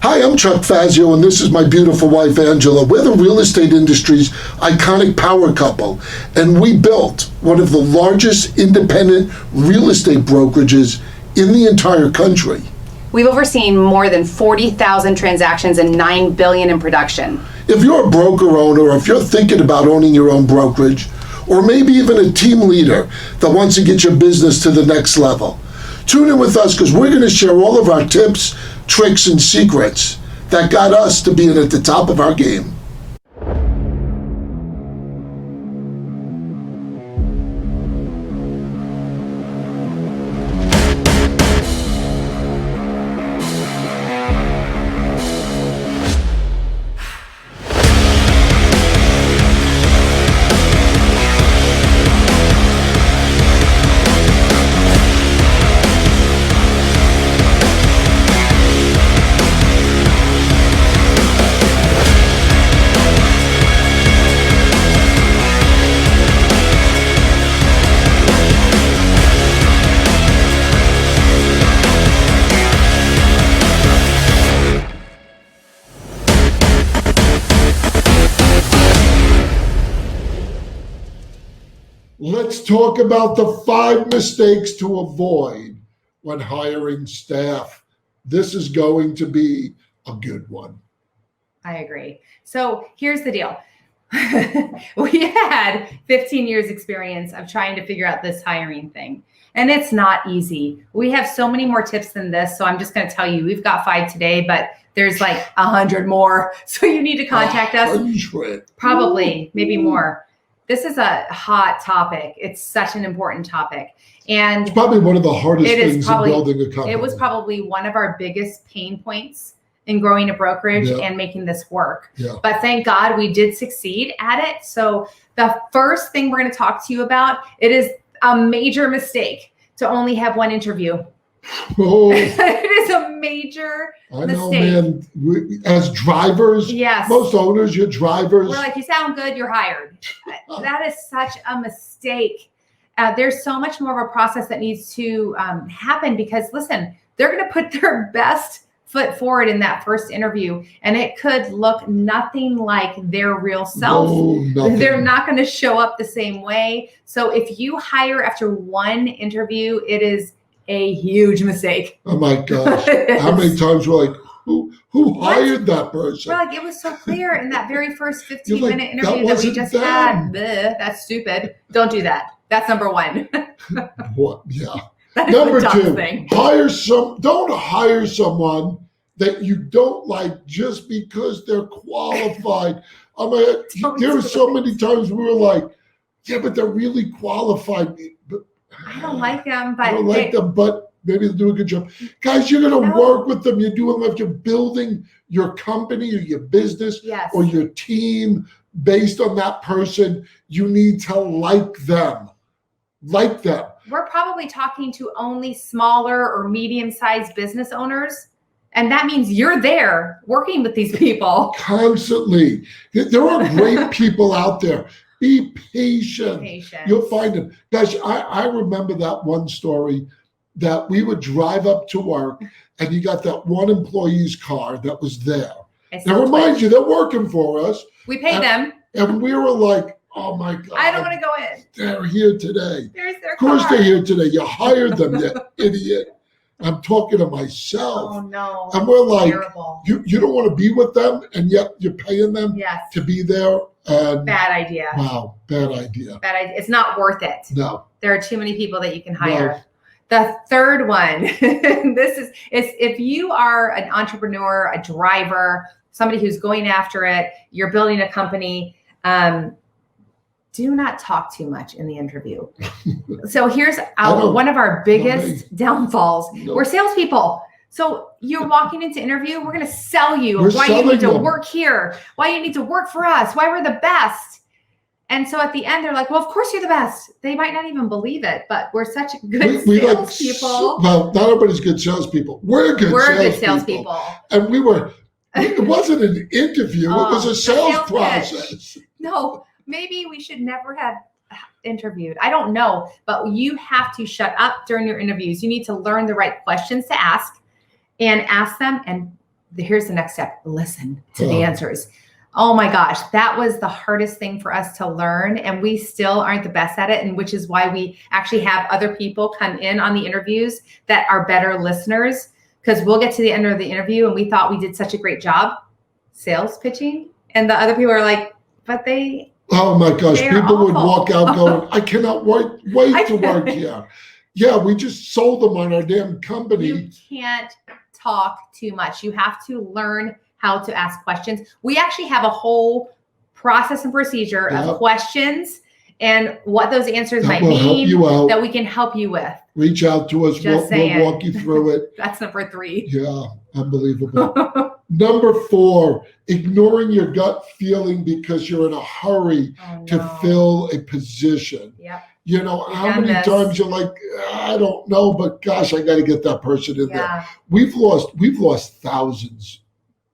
Hi, I'm Chuck Fazio, and this is my beautiful wife, Angela. We're the real estate industry's iconic power couple, and we built one of the largest independent real estate brokerages in the entire country. We've overseen more than 40,000 transactions and $9 billion in production. If you're a broker owner, or if you're thinking about owning your own brokerage, or maybe even a team leader that wants to get your business to the next level, tune in with us because we're going to share all of our tips, tricks, and secrets that got us to being at the top of our game. Let's talk about the 5 mistakes to avoid when hiring staff. This is going to be a good one. I agree. So here's the deal. We had 15 years experience of trying to figure out this hiring thing. And it's not easy. We have so many more tips than this. So I'm just going to tell you, we've got 5 today, but there's like 100 more. So you need to contact us. 100. Probably, maybe more. This is a hot topic. It's such an important topic. And It's probably one of the hardest things in building a company. it was probably one of our biggest pain points in growing a brokerage Yeah. and making this work. Yeah. But thank God we did succeed at it. So the first thing we're going to talk to you about, it is a major mistake to only have one interview. Oh, It is a major I know, mistake. man. As drivers, Yes. most owners, you're drivers. We're like, you sound good, you're hired. That is such a mistake. There's so much more of a process that needs to happen because, listen, they're going to put their best foot forward in that first interview, and it could look nothing like their real self. No, nothing. They're not going to show up the same way. So if you hire after one interview, it is a huge mistake. Oh my gosh. How many times we're like, who hired that person? We're like, it was so clear in that very first You're like, 15-minute interview that we just them. had. Bleh, that's stupid. Don't do that. That's number one. What? Yeah. That is Number the 2, dumbest thing. don't hire someone that you don't like just because they're qualified. I mean, Don't there do were so it. many times we were like, yeah, but they're really qualified. But I don't like them, I but don't like them, but maybe they'll do a good job. Guys, you're going to No. work with them. You're doing like you're building your company or your business yes. or your team based on that person. You need to like them. Like them. We're probably talking to only smaller or medium-sized business owners. And that means you're there working with these people. Constantly. There are great people out there. Be patient. You'll find them. Guys, I remember that one story that we would drive up to work and you got that one employee's car that was there. Now, remind you, they're working for us. We pay them. And we were like, oh my God. I don't want to go in. They're here today. There's their Of course car. they're here today. You hired them, you idiot. I'm talking to myself. Oh no. And we're like, terrible. you don't want to be with them, and yet you're paying them Yes. to be there. And Bad idea. wow, bad idea. Bad idea. It's not worth it. No. There are too many people that you can hire. The third one, this is if you are an entrepreneur, a driver, somebody who's going after it, you're building a company, do not talk too much in the interview. So here's one of our biggest downfalls. No. We're salespeople. So you're walking into interview, we're going to sell you We're why you selling need to them. work here, why you need to work for us, why we're the best. And so at the end, they're like, well, of course you're the best. They might not even believe it, but we're such good salespeople. Well, not everybody's good salespeople. We're good salespeople. And it wasn't an interview. It was a sales process. No, maybe we should never have interviewed. I don't know, but you have to shut up during your interviews. You need to learn the right questions to ask and ask them and here's the next step. Listen to the answers. Oh my gosh, that was the hardest thing for us to learn. And we still aren't the best at it. And which is why we actually have other people come in on the interviews that are better listeners, because we'll get to the end of the interview and we thought we did such a great job sales pitching. And the other people are like, but they, oh my gosh, people awful. would walk out going, I cannot wait to work here. Yeah, we just sold them on our damn company. You can't talk too much. You have to learn how to ask questions. We actually have a whole process and procedure of questions and what those answers might mean that we can help you with. Reach out to us. We'll walk you through it. That's number 3. Yeah, unbelievable. Number 4, ignoring your gut feeling because you're in a hurry to fill a position. Yep. You know, how many times you're like, I don't know, but gosh, I got to get that person in there. We've lost thousands,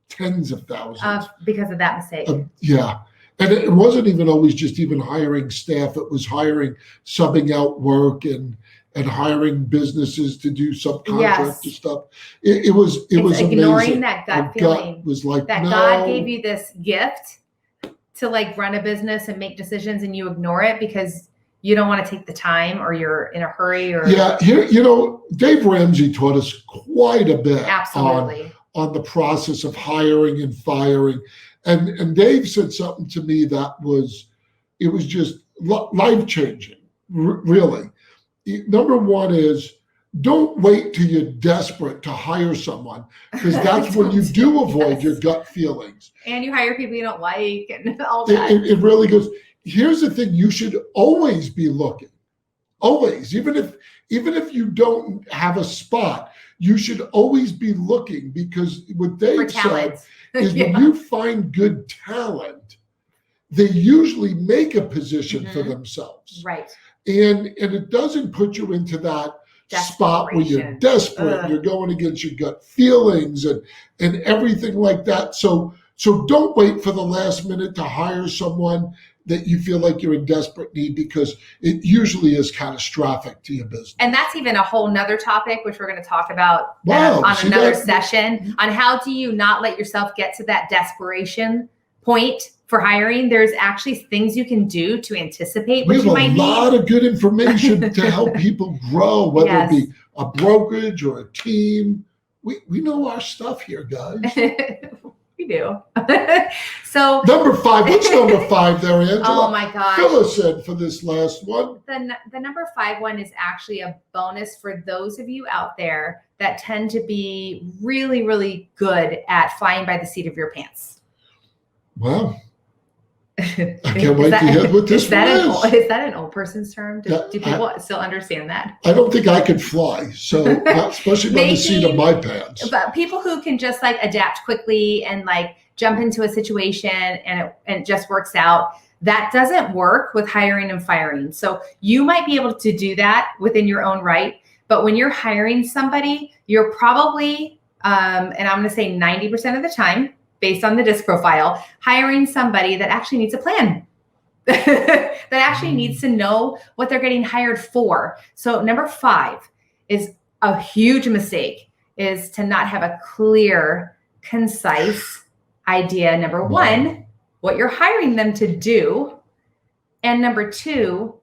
tens of thousands. Because of that mistake. Yeah. And it wasn't even always just even hiring staff. It was hiring, subbing out work and hiring businesses to do subcontract stuff. It was ignoring amazing. that gut feeling. Gut was like, that no. God gave you this gift to like run a business and make decisions, and you ignore it because you don't want to take the time, or you're in a hurry, or here, you know, Dave Ramsey taught us quite a bit on the process of hiring and firing. And Dave said something to me that was just life-changing, really. Number 1 is, don't wait till you're desperate to hire someone, because that's when you do avoid your gut feelings. And you hire people you don't like and all that. It really goes. Here's the thing: you should always be looking, always, even if you don't have a spot, you should always be looking, because what Dave said is when you find good talent, they usually make a position for themselves. Right. And it doesn't put you into that spot where you're desperate, you're going against your gut feelings and everything like that. So don't wait for the last minute to hire someone that you feel like you're in desperate need, because it usually is catastrophic to your business. And that's even a whole nother topic, which we're going to talk about on another session, on how do you not let yourself get to that desperation point for hiring. There's actually things you can do to anticipate what you might need. We have a lot of good information to help people grow, whether it be a brokerage or a team. We know our stuff here, guys. We do. So number 5. What's number 5 there, Angela? Oh my gosh. Fill us in for this last one. The number 5 one is actually a bonus for those of you out there that tend to be really, really good at flying by the seat of your pants. Wow. I can't wait to hear what this one is. Is that an old person's term? Do people still understand that? I don't think I could fly, so especially by the seat of my pants. But people who can just like adapt quickly and like jump into a situation and it just works out, that doesn't work with hiring and firing. So you might be able to do that within your own right, but when you're hiring somebody, you're probably, and I'm going to say 90% of the time, based on the DISC profile, hiring somebody that actually needs a plan, that actually needs to know what they're getting hired for. So number 5 is a huge mistake, is to not have a clear, concise idea. Number 1, what you're hiring them to do. And number 2,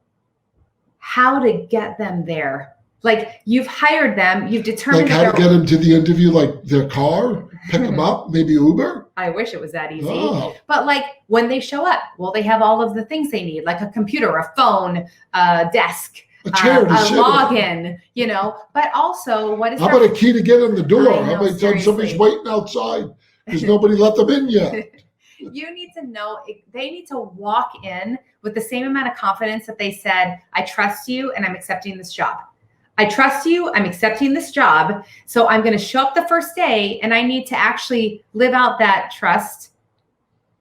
how to get them there. Like, you've hired them, you've determined like how to get them to the interview, like their car, pick them up, maybe Uber. I wish it was that easy. But like when they show up, will they have all of the things they need, like a computer, a phone, a desk, a chair, a login, you know? But also, what is how about a key to get in the door? How many times somebody's waiting outside because nobody let them in yet? You need to know, they need to walk in with the same amount of confidence that they said, I trust you and I'm accepting this job. I trust you, I'm accepting this job. So I'm going to show up the first day, and I need to actually live out that trust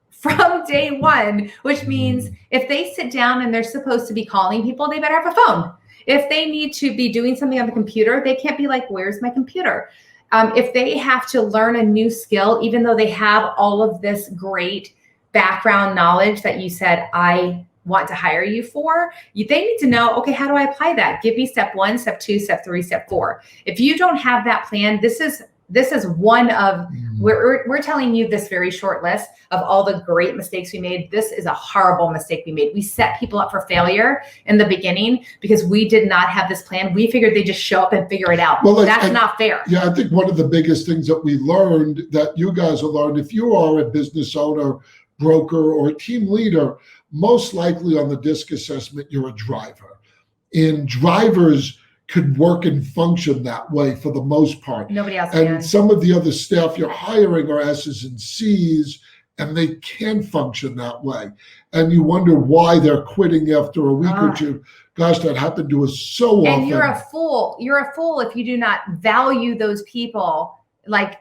from day 1, which means if they sit down and they're supposed to be calling people, they better have a phone. If they need to be doing something on the computer, they can't be like, where's my computer? If they have to learn a new skill, even though they have all of this great background knowledge that you said, I want to hire you for, they need to know, okay, how do I apply that? Give me step 1, step 2, step 3, step 4. If you don't have that plan, this is This is one of, we're telling you this very short list of all the great mistakes we made. This is a horrible mistake we made. We set people up for failure in the beginning because we did not have this plan. We figured they just show up and figure it out. Well, that's not fair. Yeah, I think one of the biggest things that we learned, that you guys have learned, if you are a business owner, broker, or team leader, most likely on the DISC assessment, you're a driver. And drivers could work and function that way for the most part. Nobody else can. And some of the other staff you're hiring are S's and C's, and they can function that way. And you wonder why they're quitting after a week or two. Gosh, that happened to us so often. And you're a fool. You're a fool if you do not value those people like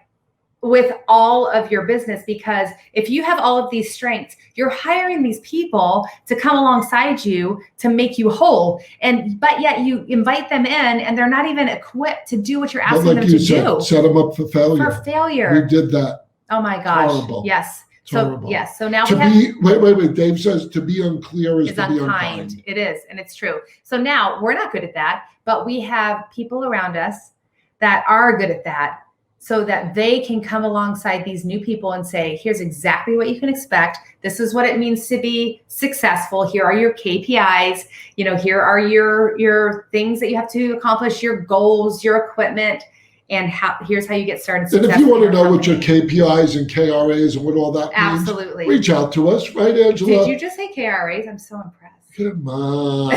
with all of your business, because if you have all of these strengths, you're hiring these people to come alongside you to make you whole. But yet you invite them in and they're not even equipped to do what you're asking them to do. Set them up for failure. For failure. We did that. Oh my gosh. Horrible. Yes. Horrible. Yes. So now wait. Dave says to be unclear is to be unkind. It is, and it's true. So now we're not good at that, but we have people around us that are good at that, so that they can come alongside these new people and say, here's exactly what you can expect. This is what it means to be successful. Here are your KPIs. Here are your things that you have to accomplish, your goals, your equipment, and here's how you get started. And if you want to know what your KPIs and KRAs and what all that means, absolutely, reach out to us, right, Angela? Did you just say KRAs? I'm so impressed. Come on.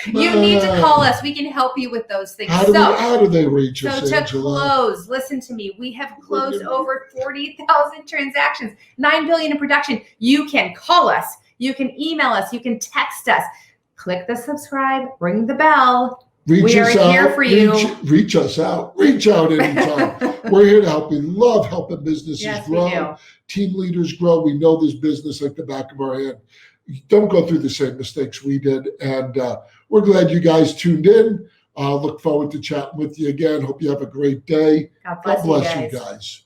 You need to call us. We can help you with those things. How do they reach us, to Angela? close, listen to me. We have closed over 40,000 transactions, $9 billion in production. You can call us. You can email us. You can text us. Click the subscribe. Ring the bell. We are here for you. Reach us out. Reach out anytime. We're here to help. We love helping businesses grow. Team leaders grow. We know this business like the back of our hand. Don't go through the same mistakes we did. And we're glad you guys tuned in. Look forward to chatting with you again. Hope you have a great day. God bless you guys.